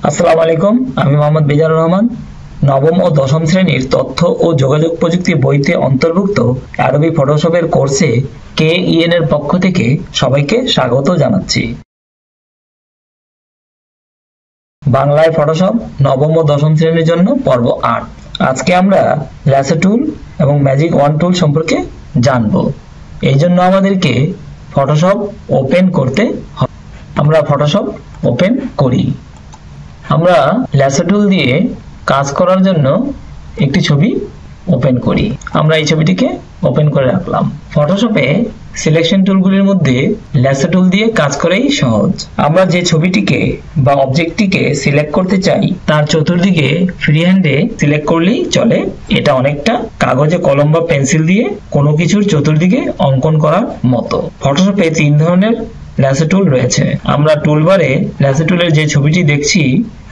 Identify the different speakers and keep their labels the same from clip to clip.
Speaker 1: আসসালামু আলাইকুম, আমি মোহাম্মদ বিজানুর রহমান। নবম ও দশম শ্রেণীর তথ্য ও যোগাযোগ প্রযুক্তি বইতে অন্তর্ভুক্ত অ্যাডোবি ফটোশপের কোর্সে KEN এর পক্ষ থেকে সবাইকে স্বাগত জানাচ্ছি। বাংলায় ফটোশপ নবম ও দশম শ্রেণীর জন্য পর্ব ৮। আজকে আমরা ল্যাসো টুল এবং ম্যাজিক ওয়ান টুল সম্পর্কে জানব। এই জন্য আমাদেরকে ফটোশপ ওপেন করতে হবে। আমরা ফটোশপ ওপেন করি। আমরা ল্যাসো টুল দিয়ে কাজ করার জন্য একটি ছবি ওপেন করি। আমরা এই ছবিটিকে ওপেন করে রাখলাম। ফটোশপে সিলেকশন টুলগুলির মধ্যে ল্যাসো টুল দিয়ে কাজ করাই সহজ। আমরা যে ছবিটিকে বা অবজেক্টটিকে সিলেক্ট করতে চাই তার চতুর্দিকে ফ্রি হ্যান্ডে সিলেক্ট করলেই চলে। এটা অনেকটা কাগজে কলম বা পেন্সিল দিয়ে কোনো কিছুর চতুর্দিকে অঙ্কন করার মতো। ফটোশপে ৩ ধরনের ল্যাসো টুল রয়েছে। আমরা টুলবারে ল্যাসো টুলের যে ছবিটি দেখছি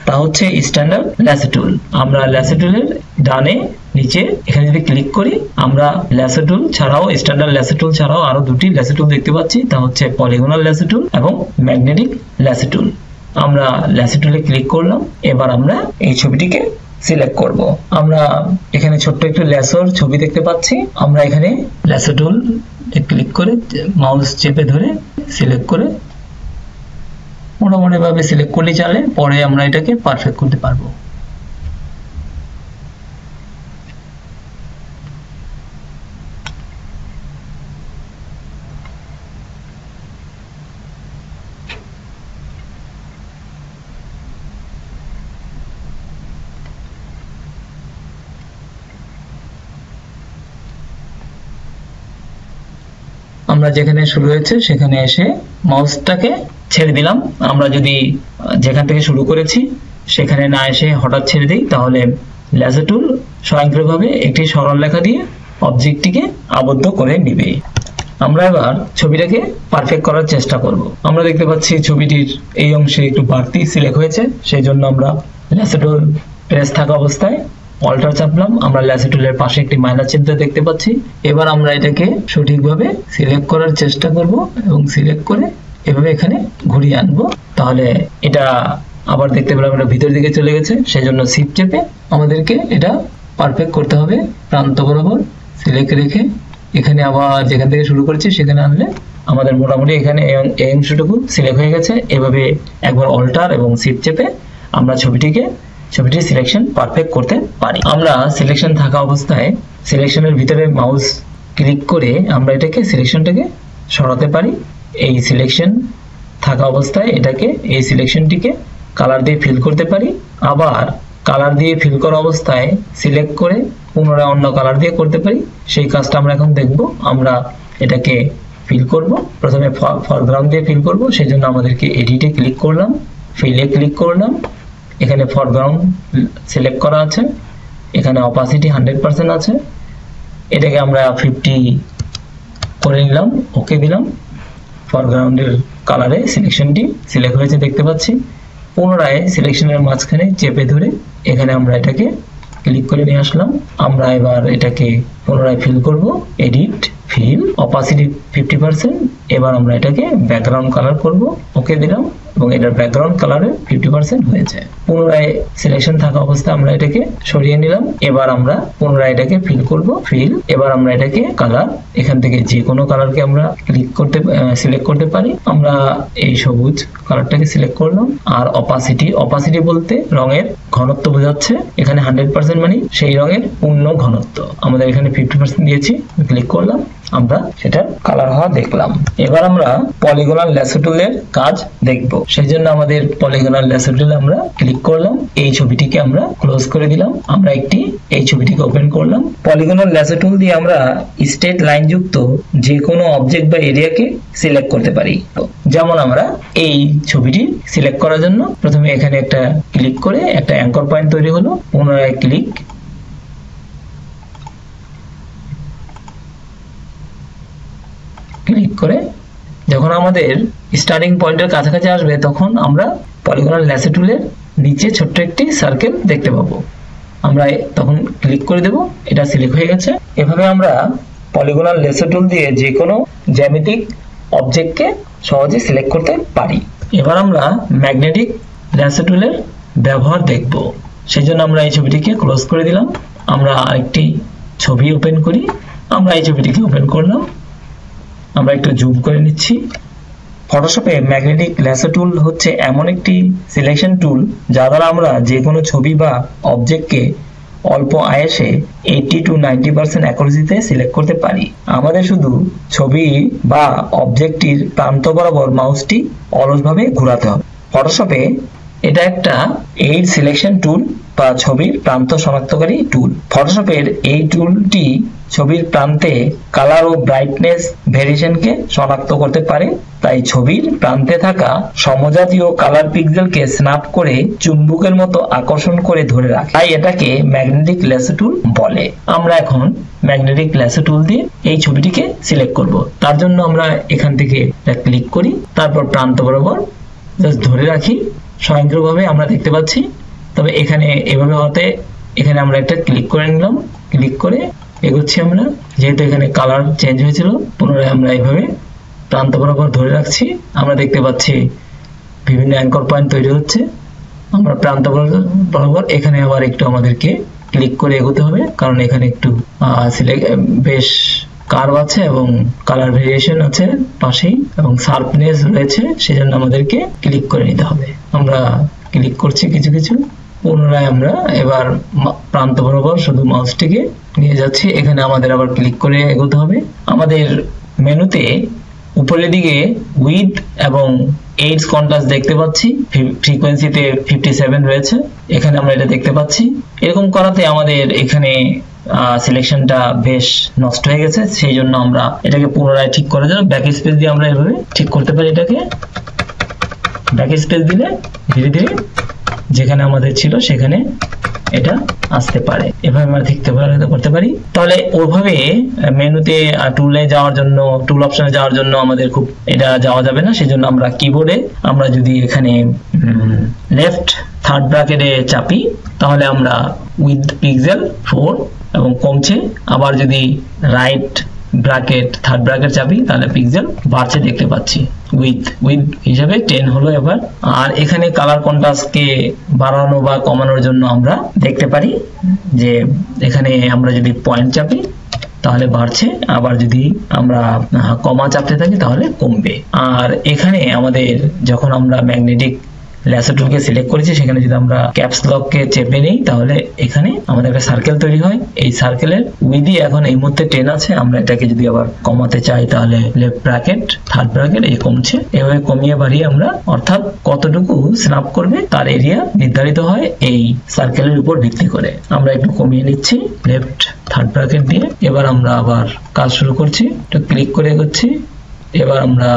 Speaker 1: তা হচ্ছে স্ট্যান্ডার্ড ল্যাসো টুল। আমরা ল্যাসো টুলের ডানে নিচে এখানে যদি ক্লিক করি আমরা ল্যাসো টুল ছাড়াও স্ট্যান্ডার্ড ল্যাসো টুল ছাড়াও আরো দুটি ল্যাসো টুল দেখতে পাচ্ছি, তা হচ্ছে পলিগনাল ল্যাসো টুল এবং ম্যাগনেটিক ল্যাসো টুল। আমরা ল্যাসো টুলে ক্লিক করলাম। এবার আমরা এই ছবিটিকে সিলেক্ট করব। আমরা এখানে ছোট্ট একটু ল্যাসোর ছবি দেখতে পাচ্ছি। আমরা এখানে ল্যাসো টুল ক্লিক করে মাউস চেপে ধরে সিলেক্ট করে মোটামুটি ভাবে সিলেক্ট করলে চলে। পরে আমরা এটাকে পারফেক্ট করতে পারবো। আমরা যেখানে শুরু হয়েছে সেখানে এসে মাউসটাকে ছেড়ে দিলাম। আমরা যদি যেখান থেকে শুরু করেছি সেখানে না এসে হঠাৎ ছেড়ে দিই তাহলে ল্যাসো টুল স্বয়ংক্রিয়ভাবে একটি সরল রেখা দিয়ে অবজেক্টটিকে আবদ্ধ করে নেবে। আমরা এবার ছবিটাকে পারফেক্ট করার চেষ্টা করব। আমরা দেখতে পাচ্ছি ছবিটির এই অংশে একটু বাড়তি সিলেক্ট হয়েছে, সেই জন্য আমরা ল্যাসো টুল প্রেস থাকা অবস্থায় অল্টার চাপলাম। আমরা ল্যাসো টুলের পাশে একটি মাইনাস চিহ্ন দেখতে পাচ্ছি। এবার আমরা এটাকে সঠিকভাবে সিলেক্ট করার চেষ্টা করব এবং সিলেক্ট করে এভাবে এখানে ঘুরিয়ে আনবো। তাহলে এটা আবার দেখতে পেলাম এটা ভিতর দিকে চলে গেছে, সেজন্য শিফট চেপে আমাদেরকে এটা পারফেক্ট করতে হবে। প্রান্ত বরাবর সিলেক্ট রেখে এখানে আবার যেখান থেকে শুরু করেছি সেখানে আনলে আমাদের মোটামুটি এখানে এই অংশটুকু সিলেক্ট হয়ে গেছে। এভাবে একবার অল্টার এবং শিফট চেপে আমরা ছবিটির সিলেকশন পারফেক্ট করতে পারি। আমরা সিলেকশন থাকা অবস্থায় সিলেকশনের ভিতরে মাউস ক্লিক করে আমরা এটাকে সিলেকশনটাকে সরাতে পারি। এই সিলেকশন থাকা অবস্থায় এই সিলেকশনটিকে কালার দিয়ে ফিল করতে পারি। আবার কালার দিয়ে ফিল করা অবস্থায় সিলেক্ট করে পুনরায় অন্য কালার দিয়ে করতে পারি। সেই কাজটা আমরা এখন দেখব। আমরা এটাকে ফিল করব। প্রথমে ফরগ্রাউন্ড দিয়ে ফিল করব, সেই জন্য আমাদেরকে এডিটে ক্লিক করলাম, ফিলে ক্লিক করলাম। এখানে ফরগ্রাউন্ড সিলেক্ট করা আছে, এখানে অপাসিটি 100% আছে। এটাকে আমরা 50 করে নিলাম, ওকে দিলাম। ফরগ্রাউন্ডের কালারে সিলেকশনটি সিলেক্ট হয়েছে দেখতে পাচ্ছি। পুনরায় সিলেকশনের মাঝখানে চেপে ধরে এখানে আমরা এটাকে ক্লিক করে নিয়ে আসলাম। আমরা এবার এটাকে পুনরায় ফিল করব, এডিট ফিল, অপাসিটি 50%। এবার আমরা এটাকে ব্যাকগ্রাউন্ড কালার করব, ওকে দিলাম এবং এটার ব্যাকগ্রাউন্ড কালারে 50% হয়েছে। পুনরায় সিলেকশন থাকা অবস্থায় আমরা এটাকে সরিয়ে নিলাম। এবার আমরা পুনরায় এটাকে ফিল করব, ফিল। এবার আমরা এটাকে কালার, এখান থেকে যে কোনো কালারকে আমরা সিলেক্ট করতে পারি। আমরা এই সবুজ কালারটাকে সিলেক্ট করলাম। আর অপাসিটি বলতে রঙের ঘনত্ব বোঝাচ্ছে। এখানে 100% মানে সেই রঙের পূর্ণ ঘনত্ব। আমাদের এখানে 50% দিয়েছি, ক্লিক করলাম, আমরা সেটার কালার হওয়া দেখলাম। এবার আমরা পলিগনাল ল্যাসো টুলের কাজ দেখব। সেই জন্য আমাদের পলিগনাল ল্যাসো টুলে আমরা ক্লিক করলাম। এই ছবিটিকে আমরা ক্লোজ করে দিলাম। আমরা এই ছবিটিকে ওপেন করলাম। পলিগনাল ল্যাসো টুল দিয়ে আমরা স্ট্রেট লাইন যুক্ত যে কোনো অবজেক্ট বা এরিয়াকে সিলেক্ট করতে পারি। যেমন আমরা এই ছবিটি সিলেক্ট করার জন্য প্রথমে এখানে একটা ক্লিক করে একটা অ্যাঙ্কর পয়েন্ট তৈরি হলো। পুনরায় ক্লিক করে যখন আমাদের স্টার্টিং পয়েন্টের কাছাকাছি আসবে তখন আমরা পলিগনাল ল্যাসো টুলের নিচে ছোট্ট একটি সার্কেল দেখতে পাবো। আমরা তখন ক্লিক করে দেব, এটা সিলেক্ট হয়ে গেছে। এভাবে আমরা পলিগনাল ল্যাসো টুল দিয়ে যে কোনো জ্যামিতিক অবজেক্টকে সহজে সিলেক্ট করতে পারি। এবার আমরা ম্যাগনেটিক ল্যাসো টুলের ব্যবহার দেখব। সেই জন্য আমরা এই ছবিটিকে ক্লোজ করে দিলাম। আমরা আরেকটি ছবি ওপেন করি। আমরা এই ছবিটিকে ওপেন করলাম। আমরা একটু জুম করে নিচ্ছি। ফটোশপে ম্যাগনেটিক ল্যাসো টুল হচ্ছে এমন একটি সিলেকশন টুল যা দ্বারা আমরা যে কোনো ছবি বা অবজেক্টকে অল্প আয়াসে 80 to 90% অ্যাকুরেসিতে সিলেক্ট করতে পারি। আমাদের শুধু ছবি বা অবজেক্টটির প্রান্ত বরাবর মাউসটি অলসভাবে ঘোরাতে হবে। ফটোশপে এটা একটা এইড সিলেকশন টুল বা ছবির প্রান্ত শনাক্তকারী টুল। ফটোশপের এই টুলটি ছবির প্রান্তে কালার ও ব্রাইটনেস ভেরিয়েশনকে শনাক্ত করতে পারে। তাই ছবির প্রান্তে থাকা সমজাতীয় কালার পিক্সেলকে স্ন্যাপ করে চুম্বকের মতো আকর্ষণ করে ধরে রাখে। তাই এটাকে ম্যাগনেটিক ল্যাসো টুল বলে। আমরা এখন ম্যাগনেটিক ল্যাসো টুল দিয়ে এই ছবিটিকে সিলেক্ট করব। তার জন্য আমরা এখান থেকে ক্লিক করি, তারপর প্রান্ত বরাবর জাস্ট ধরে রাখি। স্বয়ংক্রিয়ভাবে আমরা দেখতে পাচ্ছি। তবে এখানে এভাবে হতে এখানে আমরা একটা ক্লিক করে নিলাম। ক্লিক করে এগোচ্ছি আমরা। যেহেতু এখানে কালার চেঞ্জ হয়েছিল, পুনরায় আমরা এইভাবে প্রান্ত বরাবর ধরে রাখছি। আমরা দেখতে পাচ্ছি বিভিন্ন অ্যাঙ্কর পয়েন্ট তৈরি হচ্ছে। আমরা প্রান্ত বরাবর এখানে আবার একটু আমাদেরকে ক্লিক করে এগোতে হবে, কারণ এখানে একটু বেশ কার্ভ আছে এবং কালার ভেরিয়েশন আছে পাশেই এবং শার্পনেস রয়েছে, সেজন্য আমাদেরকে ক্লিক করে নিতে হবে। আমরা ক্লিক করছি কিছু কিছু। পুনরায় আমরা এবার প্রান্ত বরাবর শুধু মাউসটিকে নিয়ে যাচ্ছি। এখানে আমাদের আবার ক্লিক করে এগোতে হবে। আমাদের মেনুতে উপরের দিকে উইথ এবং এইডস কন্ট্রাস্ট দেখতে পাচ্ছি। ফ্রিকোয়েন্সিতে 57 রয়েছে, এখানে আমরা এটা দেখতে পাচ্ছি। এরকম করাতে আমাদের এখানে সিলেকশনটা বেশ নষ্ট হয়ে গেছে। সেই জন্য আমরা এটাকে পুনরায় ঠিক করার জন্য ব্যাক স্পেস দিয়ে আমরা এভাবে ঠিক করতে পারি। এটাকে ব্যাক স্পেস দিলে ধীরে ধীরে যেখানে আমাদের ছিল সেখানে এটা আসতে পারে। এভাবে আমরা করতে পারি। তাহলে ওইভাবে মেনুতে টুলে যাওয়ার জন্য, টুল অপশনে যাওয়ার জন্য আমাদের খুব এটা যাওয়া যাবে না। সেজন্য আমরা কিবোর্ডে আমরা যদি এখানে লেফট থার্ড ব্র্যাকেটে চাপি তাহলে আমরা উইথ পিক্সেল 4 এবং কমছে। আবার যদি রাইট ব্র্যাকেট থার্ড ব্র্যাকেট চাপি তাহলে পিক্সেল বাড়ছে দেখতে পাচ্ছি। উইথ হিসাবে 10 হলো এবার। আর এখানে কালার কন্ট্রাস্টকে বাড়ানো বা কমানোর জন্য আমরা দেখতে পারি যে এখানে আমরা যদি পয়েন্ট চাপি তাহলে বাড়ছে, আবার যদি আমরা কমা চাপতে থাকি তাহলে কমবে। আর এখানে আমাদের যখন আমরা ম্যাগনেটিক ল্যাসো টুলকে সিলেক্ট করেছি সেখানে যদি আমরা ক্যাপস লককে চেপে নেই তাহলে এখানে আমাদের একটা সার্কেল তৈরি হয়। এই সার্কেলের উইথই এখন এই মুহূর্তে 10 আছে। আমরা এটাকে যদি আবার কমাতে চাই তাহলে লেফট ব্র্যাকেট থার্ড ব্র্যাকেট এই কমছে। এভাবে কমিয়ে বাড়িয়ে আমরা অর্থাৎ কতটুকু স্ন্যাপ করবে তার এরিয়া নির্ধারিত হয় এই সার্কেলের উপর ভিত্তি করে। আমরা একটু কমিয়ে নিচ্ছি লেফট থার্ড ব্র্যাকেট দিয়ে। এবার আমরা আবার কাজ শুরু করছি। একটু ক্লিক করে এগোচ্ছি। এবার আমরা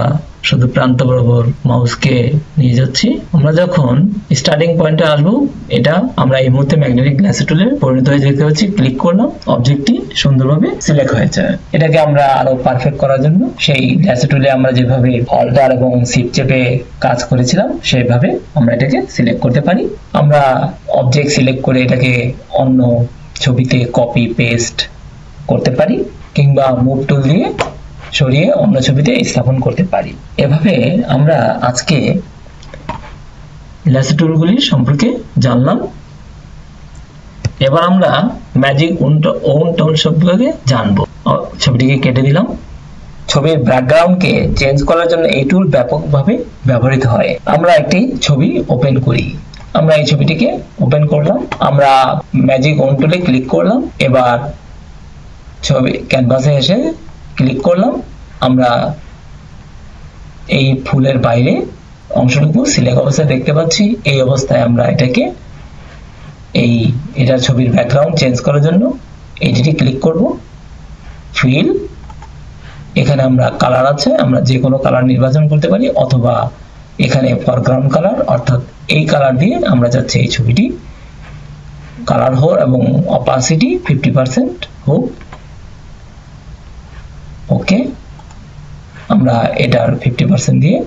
Speaker 1: শুধু প্রান্ত বরাবর মাউসকে নিয়ে যাচ্ছি। আমরা যখন স্টার্টিং পয়েন্টে আসবো এটা আমরা এই মুহূর্তে ম্যাগনেটিক ল্যাসো টুলে পরিণত হয়ে দেখতে পাচ্ছি। ক্লিক করলাম, অবজেক্টটি সুন্দরভাবে সিলেক্ট হয়েছে। এটাকে আমরা আরো পারফেক্ট করার জন্য সেই ল্যাসো টুলে আমরা যেভাবে অল্টার এবং শিফট চেপে কাজ করেছিলাম সেইভাবে আমরা এটাকে সিলেক্ট করতে পারি। আমরা অবজেক্ট সিলেক্ট করে এটাকে অন্য ছবিতে কপি পেস্ট করতে পারি কিংবা মুভ টুল দিয়ে সরিয়ে অন্য ছবিতে স্থাপন করতে পারি। এভাবে আমরা আজকে ল্যাসো টুলগুলির সম্পর্কে জানলাম। এবার আমরা ম্যাজিক ওন টোন সম্পর্কে জানবো। ছবিটিকে কেটে দিলাম। ছবির ব্যাকগ্রাউন্ডকে চেঞ্জ করার জন্য এই টুল ব্যাপকভাবে ব্যবহৃত হয়। আমরা একটি ছবি ওপেন করি। আমরা এই ছবিটিকে ওপেন করলাম। আমরা ম্যাজিক ওন টুলে ক্লিক করলাম। এবার ছবি ক্যানভাসে এসে ক্লিক করলাম। আমরা এই ফুলের বাইরে অংশটুকু সিলেক্ট অবস্থায় দেখতে পাচ্ছি। এই অবস্থায় আমরা এটাকে এটা ছবির ব্যাকগ্রাউন্ড চেঞ্জ করার জন্য এইটি ক্লিক করব। ফিল, এখানে আমরা কালার আছে, আমরা যে কোনো কালার নির্বাচন করতে পারি অথবা এখানে ফরগ্রাউন্ড কালার অর্থাৎ এই কালার দিয়ে আমরা চাচ্ছি এই ছবিটি কালার হোক এবং অপাসিটি 50% হোক। ওকে, আমরা এটার 50% দিয়ে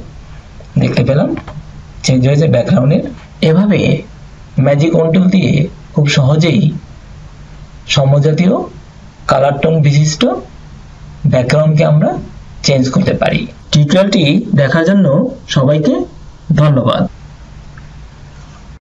Speaker 1: দেখতে পেলাম চেঞ্জ হয়েছে ব্যাকগ্রাউন্ডের। এভাবে ম্যাজিক ওন টুল দিয়ে খুব সহজেই সমজাতীয় কালার টোন বিশিষ্ট ব্যাকগ্রাউন্ডকে আমরা চেঞ্জ করতে পারি। টিউটোরিয়ালটি দেখার জন্য সবাইকে ধন্যবাদ।